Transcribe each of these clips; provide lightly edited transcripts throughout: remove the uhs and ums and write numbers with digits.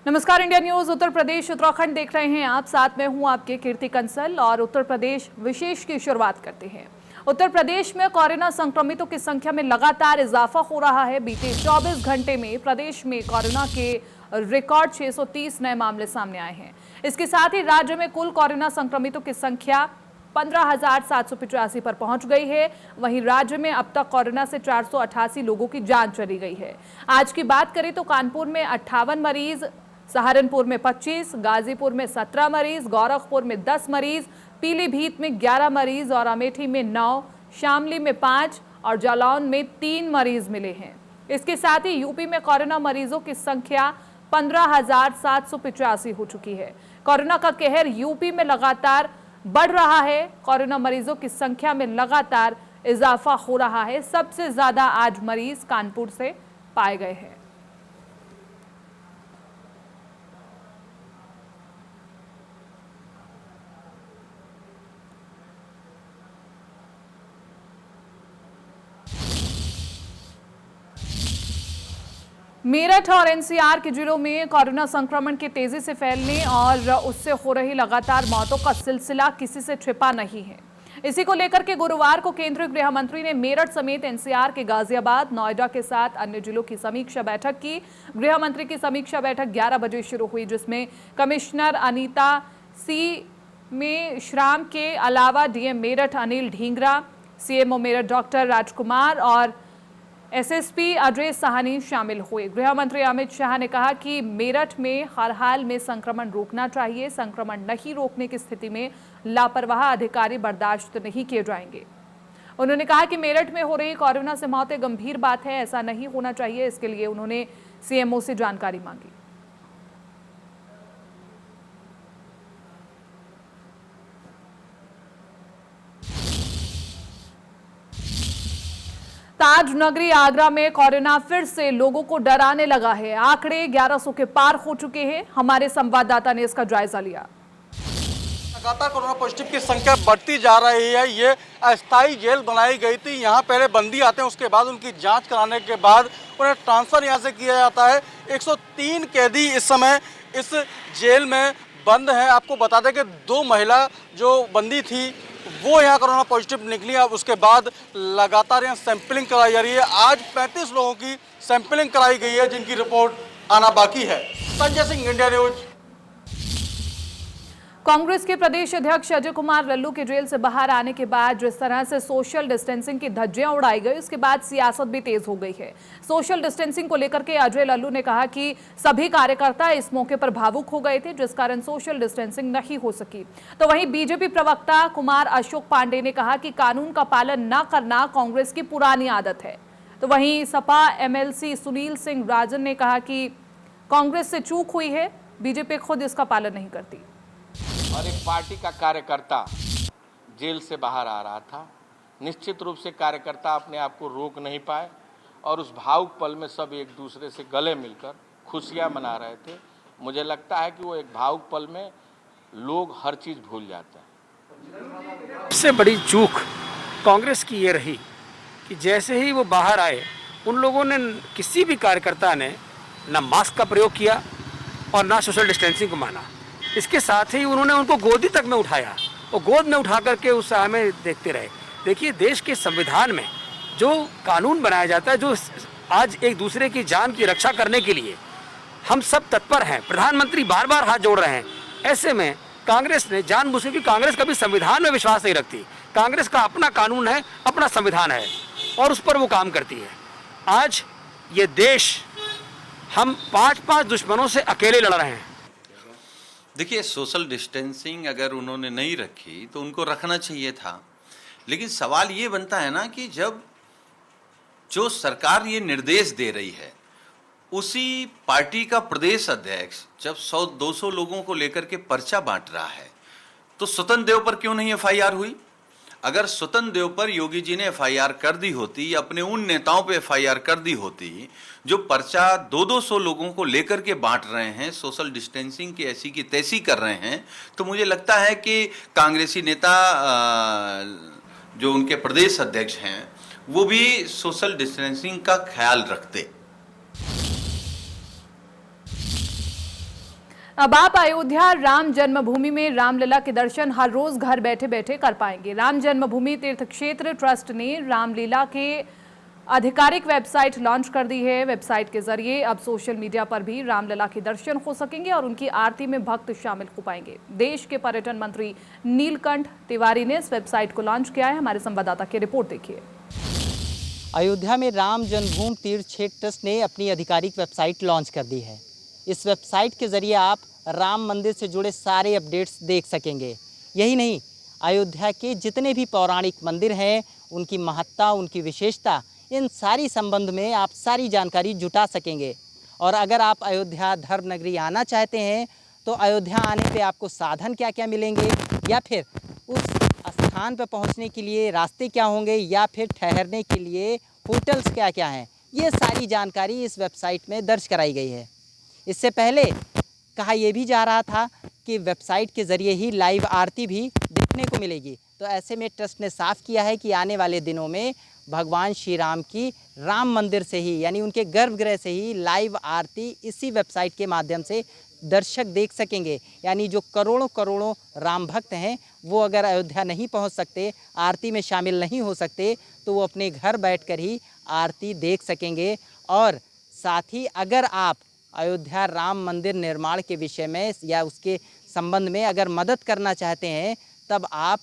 नमस्कार, India news Uttar Pradesh Uttarakhand देख रहे हैं आप। साथ में हूं आपके कीर्ति कंसल और उत्तर प्रदेश विशेष की शुरुआत करते हैं। उत्तर प्रदेश में कोरोना संक्रमितों की संख्या में लगातार इजाफा हो रहा है। बीते 24 घंटे में प्रदेश में कोरोना के रिकॉर्ड 630 नए मामले सामने आए हैं। इसके साथ ही राज्य में कुल कोरोना संक्रमितों की संख्या 15,785 पर पहुंच गई है। वहीं राज्य में अब तक कोरोना से 488 लोगों की जान चली गई है। आज की बात करें तो कानपुर में 58 मरीज, सहारनपुर में 25, गाजीपुर में 17 मरीज, गोरखपुर में 10 मरीज, पीलीभीत में 11 मरीज और अमेठी में 9, शामली में 5 और जालौन में 3 मरीज मिले हैं। इसके साथ ही यूपी में कोरोना मरीजों की संख्या 15,785 हो चुकी है। कोरोना का कहर यूपी में लगातार बढ़ रहा है। कोरोना मरीजों की संख्या में लगातार इजाफा हो रहा है। सबसे ज्यादा आज मरीज कानपुर से पाए गए हैं। मेरठ और एनसीआर के जिलों में कोरोना संक्रमण के तेजी से फैलने और उससे हो रही लगातार मौतों का सिलसिला किसी से छिपा नहीं है। इसी को लेकर के गुरुवार को केंद्रीय गृह मंत्री ने मेरठ समेत एनसीआर के गाजियाबाद, नोएडा के साथ अन्य जिलों की समीक्षा बैठक की। गृह मंत्री की समीक्षा बैठक 11 बजे शुरू हुई, जिसमें कमिश्नर अनीता सी मेश्राम के अलावा DM Meerut Anil Dhingra, CMO Meerut doctor Rajkumar और एसएसपी अजय साहनी शामिल हुए। गृह मंत्री अमित शाह ने कहा कि मेरठ में हर हाल में संक्रमण रोकना चाहिए। संक्रमण नहीं रोकने की स्थिति में लापरवाह अधिकारी बर्दाश्त नहीं किए जाएंगे। उन्होंने कहा कि मेरठ में हो रही कोरोना से मौतें गंभीर बात है, ऐसा नहीं होना चाहिए। इसके लिए उन्होंने सीएमओ से जानकारी मांगी। ताज नगरी आगरा में कोरोना फिर से लोगों को डराने लगा है। आंकड़े 1100 के पार हो चुके हैं। हमारे संवाददाता ने इसका जायजा लिया। लगातार कोरोना पॉजिटिव की संख्या बढ़ती जा रही है। ये अस्थायी जेल बनाई गई थी। यहाँ पहले बंदी आते हैं, उसके बाद उनकी जांच कराने के बाद उन्हें ट्रांसफर यहाँ से किया जाता है। 103 कैदी इस समय इस जेल में बंद हैं। आपको बता दें कि 2 महिला जो बंदी थी वो यहाँ कोरोना पॉजिटिव निकली। अब उसके बाद लगातार यहाँ सैंपलिंग कराई जा रही है। आज 35 लोगों की सैंपलिंग कराई गई है, जिनकी रिपोर्ट आना बाकी है। Sanjay Singh, India news. कांग्रेस के प्रदेश अध्यक्ष अजय कुमार लल्लू के जेल से बाहर आने के बाद जिस तरह से सोशल डिस्टेंसिंग की धज्जियां उड़ाई गई, उसके बाद सियासत भी तेज हो गई है। सोशल डिस्टेंसिंग को लेकर के अजय लल्लू ने कहा कि सभी कार्यकर्ता इस मौके पर भावुक हो गए थे, जिस कारण सोशल डिस्टेंसिंग नहीं हो सकी। तो वहीं बीजेपी प्रवक्ता कुमार अशोक पांडे ने कहा कि कानून का पालन न करना कांग्रेस की पुरानी आदत है। तो वहीं सपा एमएलसी सुनील सिंह राजन ने कहा कि कांग्रेस से चूक हुई है, बीजेपी खुद इसका पालन नहीं करती। और एक पार्टी का कार्यकर्ता जेल से बाहर आ रहा था। निश्चित रूप से कार्यकर्ता अपने आप को रोक नहीं पाए और उस भावुक पल में सब एक दूसरे से गले मिलकर खुशियां मना रहे थे। मुझे लगता है कि वो एक भावुक पल में लोग हर चीज़ भूल जाते हैं। सबसे बड़ी चूक कांग्रेस की ये रही कि जैसे ही वो बाहर आए, उन लोगों ने, किसी भी कार्यकर्ता ने ना मास्क का प्रयोग किया और ना सोशल डिस्टेंसिंग को माना। इसके साथ ही उन्होंने उनको गोदी तक में उठाया और गोद में उठा करके उस हमें देखते रहे। देखिए, देश के संविधान में जो कानून बनाया जाता है, जो आज एक दूसरे की जान की रक्षा करने के लिए हम सब तत्पर हैं, प्रधानमंत्री बार बार हाथ जोड़ रहे हैं। ऐसे में कांग्रेस ने जानबूझ के, कांग्रेस कभी संविधान में विश्वास नहीं रखती। कांग्रेस का अपना कानून है, अपना संविधान है और उस पर वो काम करती है। आज ये देश, हम 5-5 दुश्मनों से अकेले लड़ रहे हैं। देखिए, सोशल डिस्टेंसिंग अगर उन्होंने नहीं रखी तो उनको रखना चाहिए था। लेकिन सवाल ये बनता है ना कि जब जो सरकार ये निर्देश दे रही है, उसी पार्टी का प्रदेश अध्यक्ष जब 100-200 लोगों को लेकर के पर्चा बांट रहा है, तो स्वतंत्र देव पर क्यों नहीं एफआईआर हुई? अगर स्वतंत्र देव पर योगी जी ने एफआईआर कर दी होती, अपने उन नेताओं पे एफआईआर कर दी होती जो पर्चा 200-200 लोगों को लेकर के बांट रहे हैं, सोशल डिस्टेंसिंग की ऐसी की तैसी कर रहे हैं, तो मुझे लगता है कि कांग्रेसी नेता जो उनके प्रदेश अध्यक्ष हैं वो भी सोशल डिस्टेंसिंग का ख्याल रखते। अब आप अयोध्या राम जन्मभूमि में रामलला के दर्शन हर रोज घर बैठे बैठे कर पाएंगे। राम जन्मभूमि तीर्थ क्षेत्र ट्रस्ट ने रामलीला के आधिकारिक वेबसाइट लॉन्च कर दी है। वेबसाइट के जरिए अब सोशल मीडिया पर भी रामलला के दर्शन हो सकेंगे और उनकी आरती में भक्त शामिल हो पाएंगे। देश के पर्यटन मंत्री नीलकंठ तिवारी ने इस वेबसाइट को लॉन्च किया है। हमारे संवाददाता की रिपोर्ट देखिए। अयोध्या में राम जन्मभूमि तीर्थ क्षेत्र ट्रस्ट ने अपनी आधिकारिक वेबसाइट लॉन्च कर दी है। इस वेबसाइट के ज़रिए आप राम मंदिर से जुड़े सारे अपडेट्स देख सकेंगे। यही नहीं, अयोध्या के जितने भी पौराणिक मंदिर हैं, उनकी महत्ता, उनकी विशेषता, इन सारी संबंध में आप सारी जानकारी जुटा सकेंगे। और अगर आप अयोध्या धर्म नगरी आना चाहते हैं तो अयोध्या आने पे आपको साधन क्या क्या मिलेंगे, या फिर उस स्थान पर पहुंचने के लिए रास्ते क्या होंगे, या फिर ठहरने के लिए होटल्स क्या क्या हैं, ये सारी जानकारी इस वेबसाइट में दर्ज कराई गई है। इससे पहले कहा यह भी जा रहा था कि वेबसाइट के ज़रिए ही लाइव आरती भी देखने को मिलेगी। तो ऐसे में ट्रस्ट ने साफ किया है कि आने वाले दिनों में भगवान श्री राम की राम मंदिर से ही, यानी उनके गर्भगृह से ही लाइव आरती इसी वेबसाइट के माध्यम से दर्शक देख सकेंगे। यानी जो करोड़ों करोड़ों राम भक्त हैं, वो अगर अयोध्या नहीं पहुंच सकते, आरती में शामिल नहीं हो सकते, तो वो अपने घर बैठकर ही आरती देख सकेंगे। और साथ ही अगर आप अयोध्या राम मंदिर निर्माण के विषय में या उसके संबंध में अगर मदद करना चाहते हैं, तब आप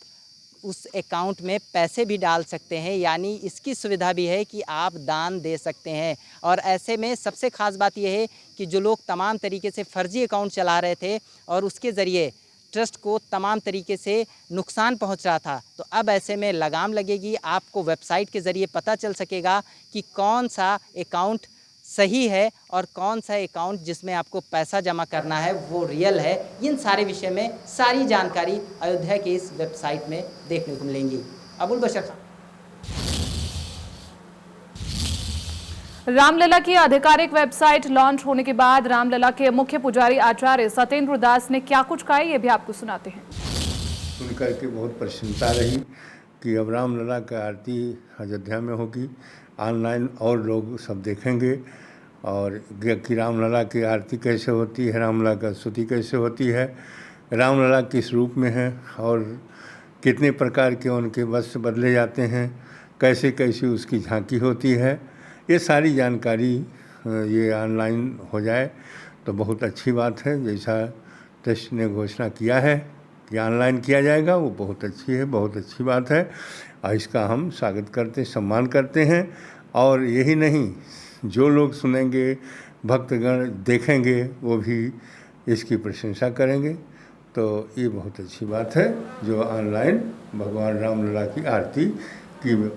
उस अकाउंट में पैसे भी डाल सकते हैं। यानी इसकी सुविधा भी है कि आप दान दे सकते हैं। और ऐसे में सबसे ख़ास बात यह है कि जो लोग तमाम तरीके से फ़र्जी अकाउंट चला रहे थे और उसके ज़रिए ट्रस्ट को तमाम तरीके से नुकसान पहुंच रहा था, तो अब ऐसे में लगाम लगेगी। आपको वेबसाइट के ज़रिए पता चल सकेगा कि कौन सा अकाउंट सही है और कौन सा अकाउंट जिसमें आपको पैसा जमा करना है वो रियल है। इन सारे विषय में सारी जानकारी अयोध्या की इस वेबसाइट में देखने को मिलेंगी। अबुल बशर। रामलला की आधिकारिक वेबसाइट लॉन्च होने के बाद रामलला के मुख्य पुजारी आचार्य सत्येंद्र दास ने क्या कुछ कहा, ये भी आपको सुनाते हैं। सुनकर के बहुत प्रसन्नता रही कि अब रामलला का आरती अयोध्या में होगी। ऑनलाइन और लोग सब देखेंगे और कि रामलला की आरती कैसे होती है, रामलला का स्तुति कैसे होती है, रामलला किस रूप में है और कितने प्रकार के उनके वस्त्र बदले जाते हैं, कैसे कैसे उसकी झांकी होती है, ये सारी जानकारी ये ऑनलाइन हो जाए तो बहुत अच्छी बात है। जैसा ट्रस्ट ने घोषणा किया है कि ऑनलाइन किया जाएगा, वो बहुत अच्छी है, बहुत अच्छी बात है और इसका हम स्वागत करते, सम्मान करते हैं। और यही नहीं, जो लोग सुनेंगे, भक्तगण देखेंगे, वो भी इसकी प्रशंसा करेंगे। तो ये बहुत अच्छी बात है जो ऑनलाइन भगवान रामलला की आरती की।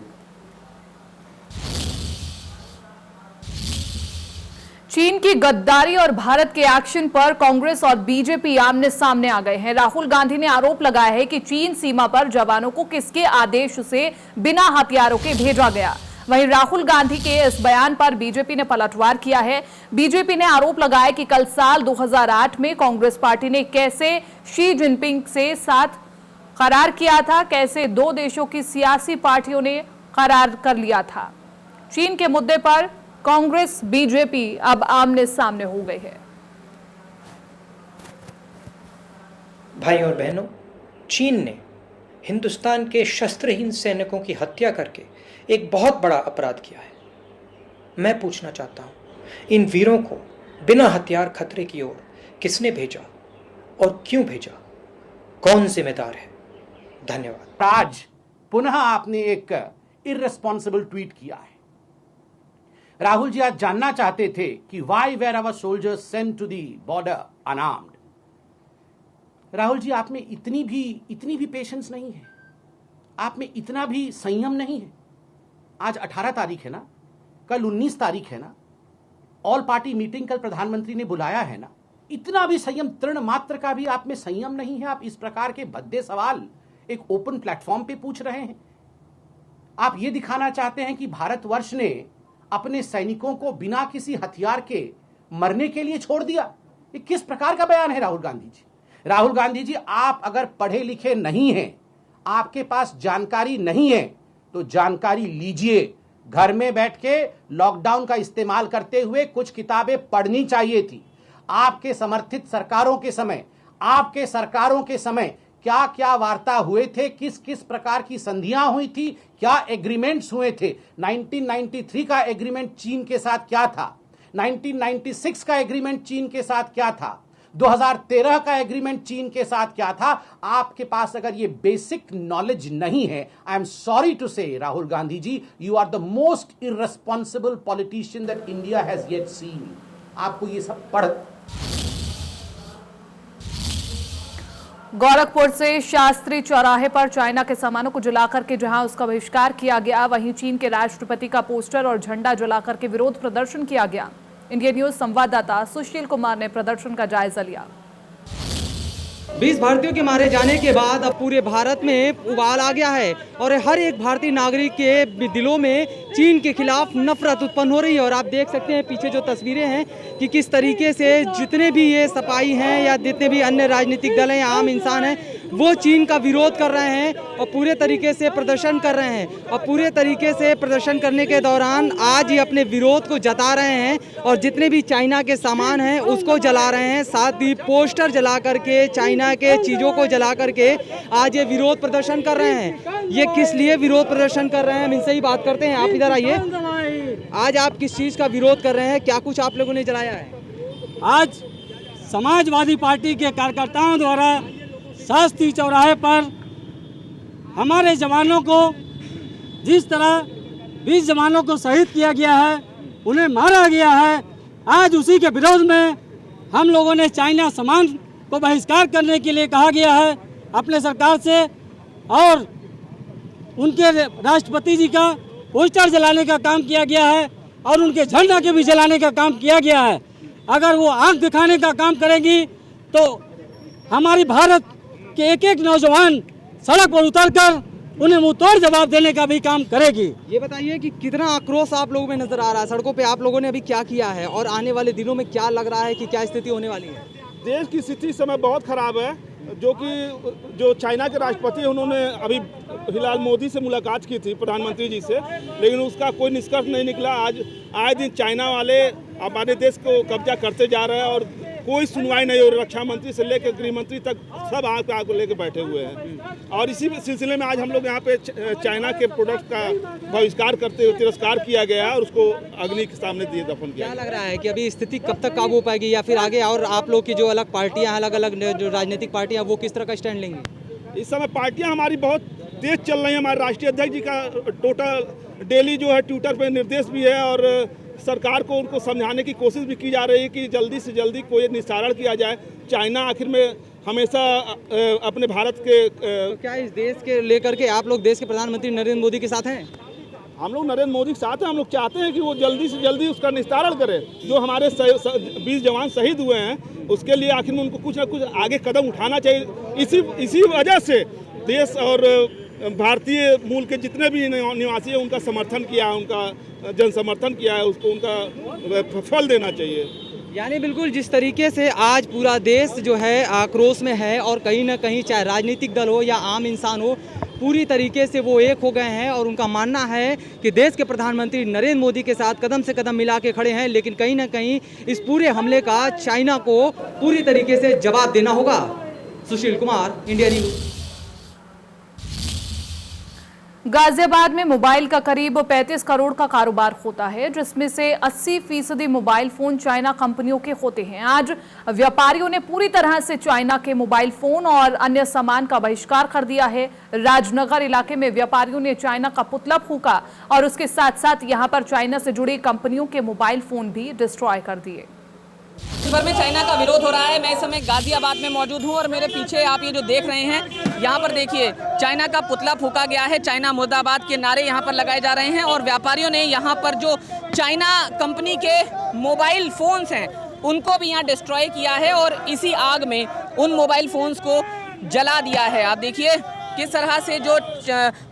चीन की गद्दारी और भारत के एक्शन पर कांग्रेस और बीजेपी आमने सामने आ गए हैं। राहुल गांधी ने आरोप लगाया है कि चीन सीमा पर जवानों को किसके आदेश से बिना हथियारों के भेजा गया। वहीं राहुल गांधी के इस बयान पर बीजेपी ने पलटवार किया है। बीजेपी ने आरोप लगाया कि कल साल 2008 में कांग्रेस पार्टी ने कैसे शी जिनपिंग से साथ करार किया था, कैसे दो देशों की सियासी पार्टियों ने करार कर लिया था। चीन के मुद्दे पर कांग्रेस बीजेपी अब आमने सामने हो गई है। भाई और बहनों, चीन ने हिंदुस्तान के शस्त्रहीन सैनिकों की हत्या करके एक बहुत बड़ा अपराध किया है। मैं पूछना चाहता हूं, इन वीरों को बिना हथियार खतरे की ओर किसने भेजा और क्यों भेजा? कौन जिम्मेदार है? धन्यवाद। आज पुनः आपने एक इररेस्पॉन्सिबल ट्वीट किया है। राहुल जी आज जानना चाहते थे कि why were our soldiers sent to the border unarmed. Rahul ji, आप में इतनी भी पेशेंस नहीं है, आप में इतना भी संयम नहीं है। आज 18 तारीख है ना, कल 19 तारीख है ना, ऑल पार्टी मीटिंग कल प्रधानमंत्री ने बुलाया है ना, इतना भी संयम, तृण मात्र का भी आप में संयम नहीं है। आप इस प्रकार के भद्दे सवाल एक ओपन प्लेटफॉर्म पे पूछ रहे हैं। आप ये दिखाना चाहते हैं कि भारतवर्ष ने अपने सैनिकों को बिना किसी हथियार के मरने के लिए छोड़ दिया। ये किस प्रकार का बयान है राहुल गांधी जी? राहुल गांधी जी, आप अगर पढ़े लिखे नहीं हैं, आपके पास जानकारी नहीं है, तो जानकारी लीजिए। घर में बैठ के लॉकडाउन का इस्तेमाल करते हुए कुछ किताबें पढ़नी चाहिए थी। आपके समर्थित सरकारों के समय, आपके सरकारों के समय क्या क्या वार्ता हुए थे, किस किस प्रकार की संधियां हुई थी, क्या एग्रीमेंट्स हुए थे। 1993 का एग्रीमेंट चीन के साथ क्या था, 1996 का एग्रीमेंट चीन के साथ क्या था, 2013 का एग्रीमेंट चीन के साथ क्या था। आपके पास अगर ये बेसिक नॉलेज नहीं है, I am sorry to say Rahul Gandhi ji, you are the most irresponsible politician that India has yet seen. आपको ये सब पढ़। गोरखपुर से शास्त्री चौराहे पर चाइना के सामानों को जलाकर के जहां उसका बहिष्कार किया गया, वहीं चीन के राष्ट्रपति का पोस्टर और झंडा जलाकर के विरोध प्रदर्शन किया गया। इंडिया न्यूज संवाददाता सुशील कुमार ने प्रदर्शन का जायजा लिया। 20 भारतीयों के मारे जाने के बाद अब पूरे भारत में उबाल आ गया है और हर एक भारतीय नागरिक के दिलों में चीन के खिलाफ नफरत उत्पन्न हो रही है। और आप देख सकते हैं पीछे जो तस्वीरें हैं कि किस तरीके से जितने भी ये सपाई हैं या जितने भी अन्य राजनीतिक दल हैं या आम इंसान हैं, वो चीन का विरोध कर रहे हैं और पूरे तरीके से प्रदर्शन कर रहे हैं। और पूरे तरीके से प्रदर्शन करने के दौरान आज ये अपने विरोध को जता रहे हैं और जितने भी चाइना के सामान हैं उसको जला रहे हैं, साथ ही पोस्टर जला करके चाइना के चीज़ों को जला करके आज ये विरोध प्रदर्शन कर रहे हैं। ये किस लिए विरोध प्रदर्शन कर रहे हैं, हम इनसे ही बात करते हैं। आप इधर आइए, आज आप किस चीज़ का विरोध कर रहे हैं, क्या कुछ आप लोगों ने जलाया है? आज समाजवादी पार्टी के कार्यकर्ताओं द्वारा शास्त्री चौराहे पर हमारे जवानों को जिस तरह 20 जवानों को शहीद किया गया है, उन्हें मारा गया है, आज उसी के विरोध में हम लोगों ने चाइना सामान को बहिष्कार करने के लिए कहा गया है अपने सरकार से। और उनके राष्ट्रपति जी का पोस्टर जलाने का काम किया गया है और उनके झंडा के भी जलाने का काम किया गया है। अगर वो आंख दिखाने का काम करेंगी तो हमारी भारत के एक एक नौजवान सड़क पर उतरकर उन्हें मुंहतोड़ जवाब देने का भी काम करेगी। ये बताइए कि कितना आक्रोश आप लोगों में नजर आ रहा है, सड़कों पे आप लोगों ने अभी क्या किया है और आने वाले दिनों में क्या लग रहा है कि क्या स्थिति होने वाली है? देश की स्थिति इस समय बहुत खराब है। जो चाइना के राष्ट्रपति हैं उन्होंने अभी फिलहाल मोदी से मुलाकात की थी, प्रधानमंत्री जी से, लेकिन उसका कोई निष्कर्ष नहीं निकला। आज आए दिन चाइना वाले हमारे देश को कब्जा करते जा रहे हैं और कोई सुनवाई नहीं हो रही। रक्षा मंत्री से लेकर गृह मंत्री तक सब आग लेके बैठे हुए हैं। और इसी सिलसिले में आज हम लोग यहाँ पे चाइना के प्रोडक्ट का बहिष्कार करते हुए तिरस्कार किया गया और उसको अग्नि के सामने दिए दफन किया। क्या लग रहा है कि अभी स्थिति कब तक काबू पाएगी या फिर आगे और आप लोग की जो अलग पार्टियां, अलग अलग जो राजनीतिक पार्टियां, वो किस तरह का स्टैंड लेंगी? इस समय पार्टियां हमारी बहुत तेज चल रही हैं। हमारे राष्ट्रीय अध्यक्ष जी का टोटल डेली जो है ट्विटर पे निर्देश भी है और सरकार को उनको समझाने की कोशिश भी की जा रही है कि जल्दी से जल्दी कोई निस्तारण किया जाए। चाइना आखिर में हमेशा अपने भारत के तो क्या इस देश के लेकर के आप लोग देश के प्रधानमंत्री नरेंद्र मोदी के साथ हैं? हम लोग नरेंद्र मोदी के साथ हैं। हम लोग चाहते हैं कि वो जल्दी से जल्दी उसका निस्तारण करें। जो हमारे 20 जवान शहीद हुए हैं उसके लिए आखिर में उनको कुछ ना कुछ आगे कदम उठाना चाहिए। इसी वजह से देश और भारतीय मूल के जितने भी निवासी हैं उनका समर्थन किया, उनका जन समर्थन किया है, उसको उनका फल देना चाहिए। यानी बिल्कुल जिस तरीके से आज पूरा देश जो है आक्रोश में है और कहीं ना कहीं चाहे राजनीतिक दल हो या आम इंसान हो, पूरी तरीके से वो एक हो गए हैं और उनका मानना है कि देश के प्रधानमंत्री नरेंद्र मोदी के साथ कदम से कदम मिला के खड़े हैं। लेकिन कहीं ना कहीं इस पूरे हमले का चाइना को पूरी तरीके से जवाब देना होगा। Sushil Kumar, India news. गाजियाबाद में मोबाइल का करीब 35 करोड़ का कारोबार होता है, जिसमें से 80% मोबाइल फोन चाइना कंपनियों के होते हैं। आज व्यापारियों ने पूरी तरह से चाइना के मोबाइल फोन और अन्य सामान का बहिष्कार कर दिया है। राजनगर इलाके में व्यापारियों ने चाइना का पुतला फूंका और उसके साथ साथ यहां पर चाइना से जुड़ी कंपनियों के मोबाइल फोन भी डिस्ट्रॉय कर दिए। भर में चाइना का विरोध हो रहा है। मैं इस समय गाजियाबाद में मौजूद हूं और मेरे पीछे आप ये जो देख रहे हैं, यहाँ पर देखिए चाइना का पुतला फूंका गया है। चाइना मुर्दाबाद के नारे यहाँ पर लगाए जा रहे हैं और व्यापारियों ने यहाँ पर जो चाइना कंपनी के मोबाइल फोन्स हैं उनको भी यहाँ डिस्ट्रॉय किया है और इसी आग में उन मोबाइल फोन्स को जला दिया है। आप देखिए किस तरह से जो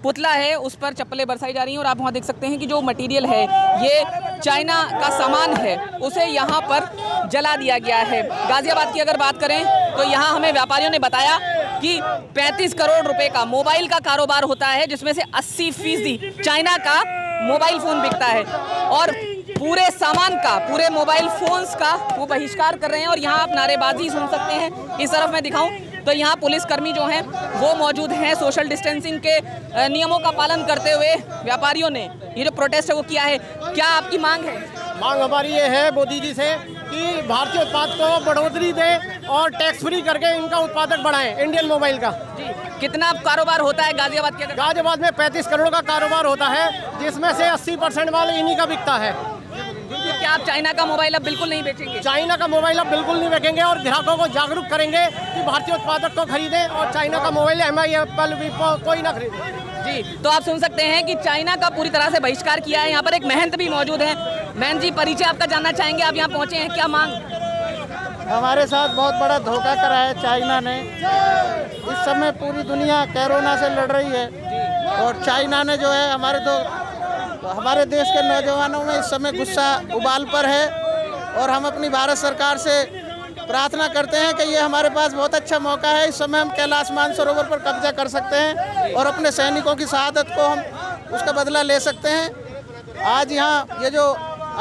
पुतला है उस पर चप्पलें बरसाई जा रही हैं और आप वहाँ देख सकते हैं कि जो मटेरियल है ये चाइना का सामान है उसे यहाँ पर जला दिया गया है। गाजियाबाद की अगर बात करें तो यहाँ हमें व्यापारियों ने बताया कि 35 करोड़ रुपए का मोबाइल का कारोबार होता है, जिसमें से 80% चाइना का मोबाइल फोन बिकता है और पूरे सामान का, पूरे मोबाइल फोन्स का वो बहिष्कार कर रहे हैं और यहाँ आप नारेबाजी सुन सकते हैं। इस तरफ मैं दिखाऊं तो यहाँ पुलिसकर्मी जो हैं वो मौजूद हैं। सोशल डिस्टेंसिंग के नियमों का पालन करते हुए व्यापारियों ने ये जो प्रोटेस्ट है वो किया है। क्या आपकी मांग है? मांग हमारी ये है मोदी जी से कि भारतीय उत्पाद को बढ़ोतरी दें और टैक्स फ्री करके इनका उत्पादक बढ़ाएं। इंडियन मोबाइल का जी कितना कारोबार होता है गाजियाबाद के? गाजियाबाद में 35 करोड़ का कारोबार होता है, जिसमें से 80% माल इन्हीं का बिकता है। क्या आप चाइना का मोबाइल अब बिल्कुल नहीं बेचेंगे? चाइना का मोबाइल अब बिल्कुल नहीं बेचेंगे और ग्राहकों को जागरूक करेंगे कि भारतीय उत्पादक को खरीदें और चाइना का मोबाइल MI, एप्पल, वीवो कोई ना खरीदे। जी तो आप सुन सकते हैं कि चाइना का पूरी तरह से बहिष्कार किया है। यहाँ पर एक महंत भी मौजूद है। महंत जी, परिचय आपका जानना चाहेंगे, आप यहाँ पहुँचे हैं, क्या मांग? हमारे साथ बहुत बड़ा धोखा करा है चाइना ने। इस समय पूरी दुनिया कोरोना से लड़ रही है और चाइना ने जो है हमारे देश के नौजवानों में इस समय गुस्सा उबाल पर है और हम अपनी भारत सरकार से प्रार्थना करते हैं कि ये हमारे पास बहुत अच्छा मौका है। इस समय हम कैलाश मानसरोवर पर कब्जा कर सकते हैं और अपने सैनिकों की शहादत को हम उसका बदला ले सकते हैं। आज यहाँ ये जो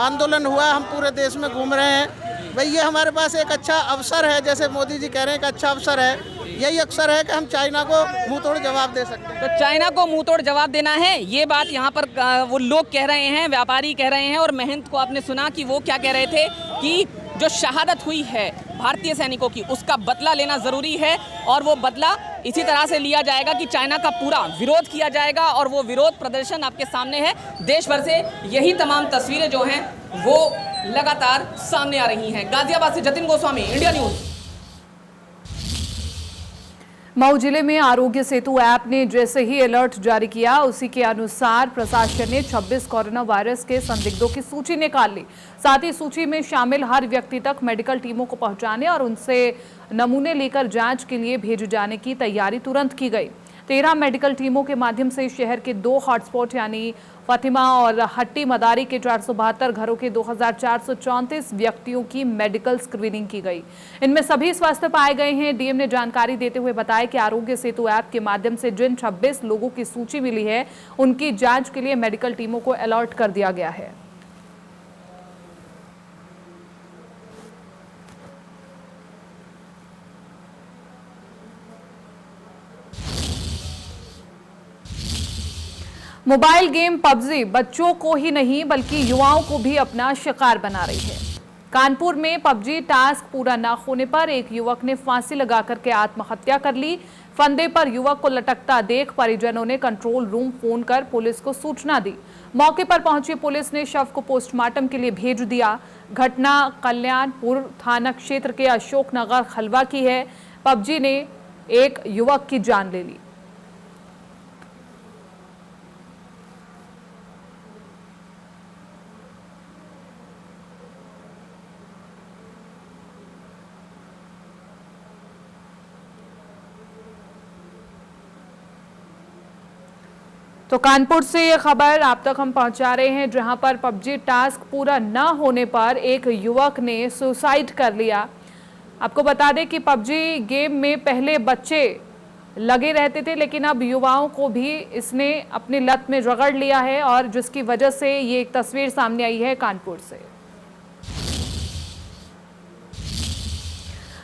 आंदोलन हुआ, हम पूरे देश में घूम रहे हैं भाई, ये हमारे पास एक अच्छा अवसर है। जैसे मोदी जी कह रहे हैं कि अच्छा अवसर है, यही अवसर है कि हम चाइना को मुंह तोड़ जवाब दे सकते हैं। तो चाइना को मुंह तोड़ जवाब देना है, ये बात यहाँ पर वो लोग कह रहे हैं, व्यापारी कह रहे हैं। और महंत को आपने सुना कि वो क्या कह रहे थे कि जो शहादत हुई है भारतीय सैनिकों की, उसका बदला लेना ज़रूरी है और वो बदला इसी तरह से लिया जाएगा कि चाइना का पूरा विरोध किया जाएगा। और वो विरोध प्रदर्शन आपके सामने है। देश भर से यही तमाम तस्वीरें जो हैं वो लगातार सामने आ रही हैं। गाजियाबाद से जतिन गोस्वामी, इंडिया न्यूज़। मऊ जिले में आरोग्य सेतु ऐप ने जैसे ही अलर्ट जारी किया, उसी के अनुसार प्रशासन ने 26 कोरोना वायरस के संदिग्धों की सूची निकाल ली। साथ ही सूची में शामिल हर व्यक्ति तक मेडिकल टीमों को पहुंचाने और उनसे नमूने लेकर जांच के लिए भेजे जाने की तैयारी तुरंत की गई। 13 मेडिकल टीमों के माध्यम से शहर के 2 हॉटस्पॉट यानी फतिमा और हट्टी मदारी के 472 घरों के 2434 व्यक्तियों की मेडिकल स्क्रीनिंग की गई। इनमें सभी स्वस्थ पाए गए हैं। डीएम ने जानकारी देते हुए बताया कि आरोग्य सेतु ऐप के माध्यम से जिन 26 लोगों की सूची मिली है, उनकी जांच के लिए मेडिकल टीमों को अलर्ट कर दिया गया है। मोबाइल गेम पबजी बच्चों को ही नहीं बल्कि युवाओं को भी अपना शिकार बना रही है। कानपुर में पबजी टास्क पूरा न होने पर एक युवक ने फांसी लगाकर के आत्महत्या कर ली। फंदे पर युवक को लटकता देख परिजनों ने कंट्रोल रूम फोन कर पुलिस को सूचना दी। मौके पर पहुंची पुलिस ने शव को पोस्टमार्टम के लिए भेज दिया। घटना कल्याणपुर थाना क्षेत्र के अशोकनगर खलवा की है। पबजी ने एक युवक की जान ले ली। तो कानपुर से ये खबर आप तक हम पहुंचा रहे हैं, जहां पर पबजी टास्क पूरा न होने पर एक युवक ने सुसाइड कर लिया। आपको बता दें कि पबजी गेम में पहले बच्चे लगे रहते थे, लेकिन अब युवाओं को भी इसने अपनी लत में रगड़ लिया है और जिसकी वजह से ये एक तस्वीर सामने आई है कानपुर से।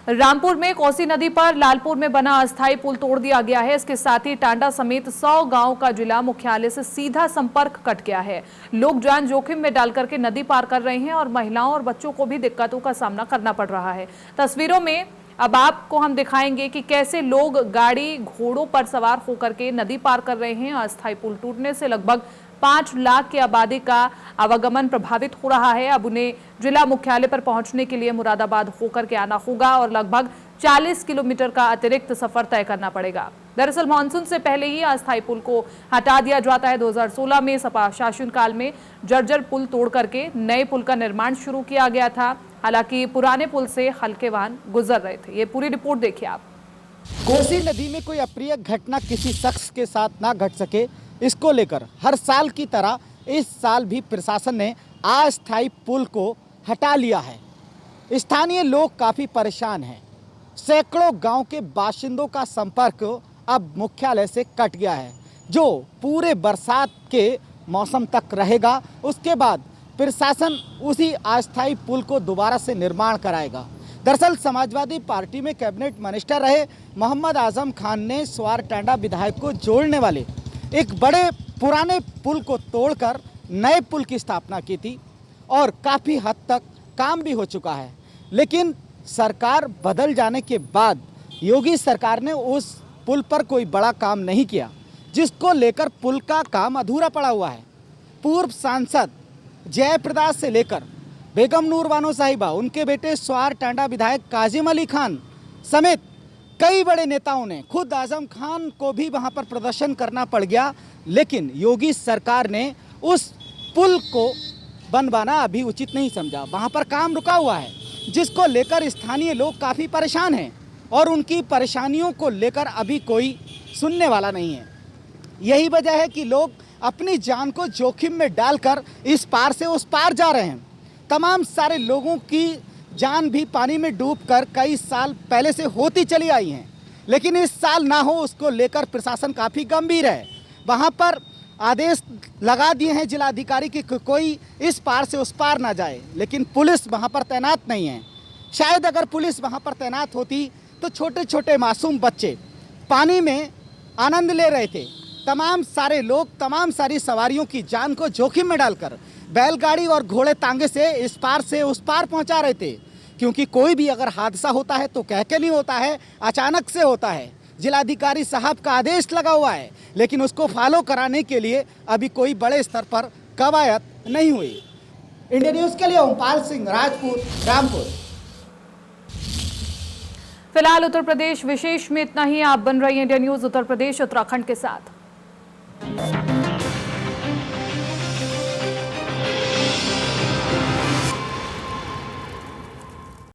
रामपुर में कोसी नदी पर लालपुर में बना अस्थायी पुल तोड़ दिया गया है। इसके साथ ही टांडा समेत 100 गांव का जिला मुख्यालय से सीधा संपर्क कट गया है। लोग जान जोखिम में डालकर के नदी पार कर रहे हैं और महिलाओं और बच्चों को भी दिक्कतों का सामना करना पड़ रहा है। तस्वीरों में अब आपको हम दिखाएंगे कि कैसे लोग गाड़ी घोड़ों पर सवार होकर के नदी पार कर रहे हैं। अस्थायी पुल टूटने से लगभग 5 लाख की आबादी का आवागमन प्रभावित हो रहा है। अब उन्हें जिला मुख्यालय पर पहुंचने के लिए मुरादाबाद होकर के आना होगा और लगभग 40 किलोमीटर का अतिरिक्त सफर तय करना पड़ेगा। दरअसल मानसून से पहले ही अस्थायी पुल को हटा दिया जाता है। 2016 में सपा शासनकाल में जर्जर पुल तोड़ करके नए पुल का निर्माण शुरू किया गया था। हालांकि पुराने पुल से हल्के वाहन गुजर रहे थे। ये पूरी रिपोर्ट देखिए आप। कोसी नदी में कोई अप्रिय घटना किसी शख्स के साथ ना घट सके, इसको लेकर हर साल की तरह इस साल भी प्रशासन ने अस्थायी पुल को हटा लिया है। स्थानीय लोग काफ़ी परेशान हैं। सैकड़ों गांव के बाशिंदों का संपर्क अब मुख्यालय से कट गया है, जो पूरे बरसात के मौसम तक रहेगा। उसके बाद प्रशासन उसी अस्थायी पुल को दोबारा से निर्माण कराएगा। दरअसल समाजवादी पार्टी में कैबिनेट मिनिस्टर रहे मोहम्मद आजम खान ने स्वार टांडा विधायक को जोड़ने वाले एक बड़े पुराने पुल को तोड़कर नए पुल की स्थापना की थी और काफ़ी हद तक काम भी हो चुका है। लेकिन सरकार बदल जाने के बाद योगी सरकार ने उस पुल पर कोई बड़ा काम नहीं किया, जिसको लेकर पुल का काम अधूरा पड़ा हुआ है। पूर्व सांसद जयप्रदा से लेकर बेगम नूर बानो साहिबा, उनके बेटे स्वार टांडा विधायक काजिम अली खान समेत कई बड़े नेताओं ने, खुद आजम खान को भी वहां पर प्रदर्शन करना पड़ गया। लेकिन योगी सरकार ने उस पुल को बनवाना अभी उचित नहीं समझा। वहां पर काम रुका हुआ है, जिसको लेकर स्थानीय लोग काफ़ी परेशान हैं और उनकी परेशानियों को लेकर अभी कोई सुनने वाला नहीं है। यही वजह है कि लोग अपनी जान को जोखिम में डालकर इस पार से उस पार जा रहे हैं। तमाम सारे लोगों की जान भी पानी में डूबकर कई साल पहले से होती चली आई हैं, लेकिन इस साल ना हो उसको लेकर प्रशासन काफ़ी गंभीर है। वहाँ पर आदेश लगा दिए हैं जिलाधिकारी कि कोई इस पार से उस पार ना जाए, लेकिन पुलिस वहाँ पर तैनात नहीं है। शायद अगर पुलिस वहाँ पर तैनात होती तो छोटे छोटे मासूम बच्चे पानी में आनंद ले रहे थे। तमाम सारे लोग तमाम सारी सवारियों की जान को जोखिम में डालकर बैलगाड़ी और घोड़े तांगे से इस पार से उस पार पहुंचा रहे थे, क्योंकि कोई भी अगर हादसा होता है तो कह के नहीं होता है, अचानक से होता है। जिलाधिकारी साहब का आदेश लगा हुआ है, लेकिन उसको फॉलो कराने के लिए अभी कोई बड़े स्तर पर कवायद नहीं हुई। इंडिया न्यूज़ के लिए ओमपाल सिंह, राजपूत, रामपुर। फिलहाल उत्तर प्रदेश विशेष में इतना ही। आप बन रही हैं इंडिया न्यूज़ उत्तर प्रदेश उत्तराखंड के साथ।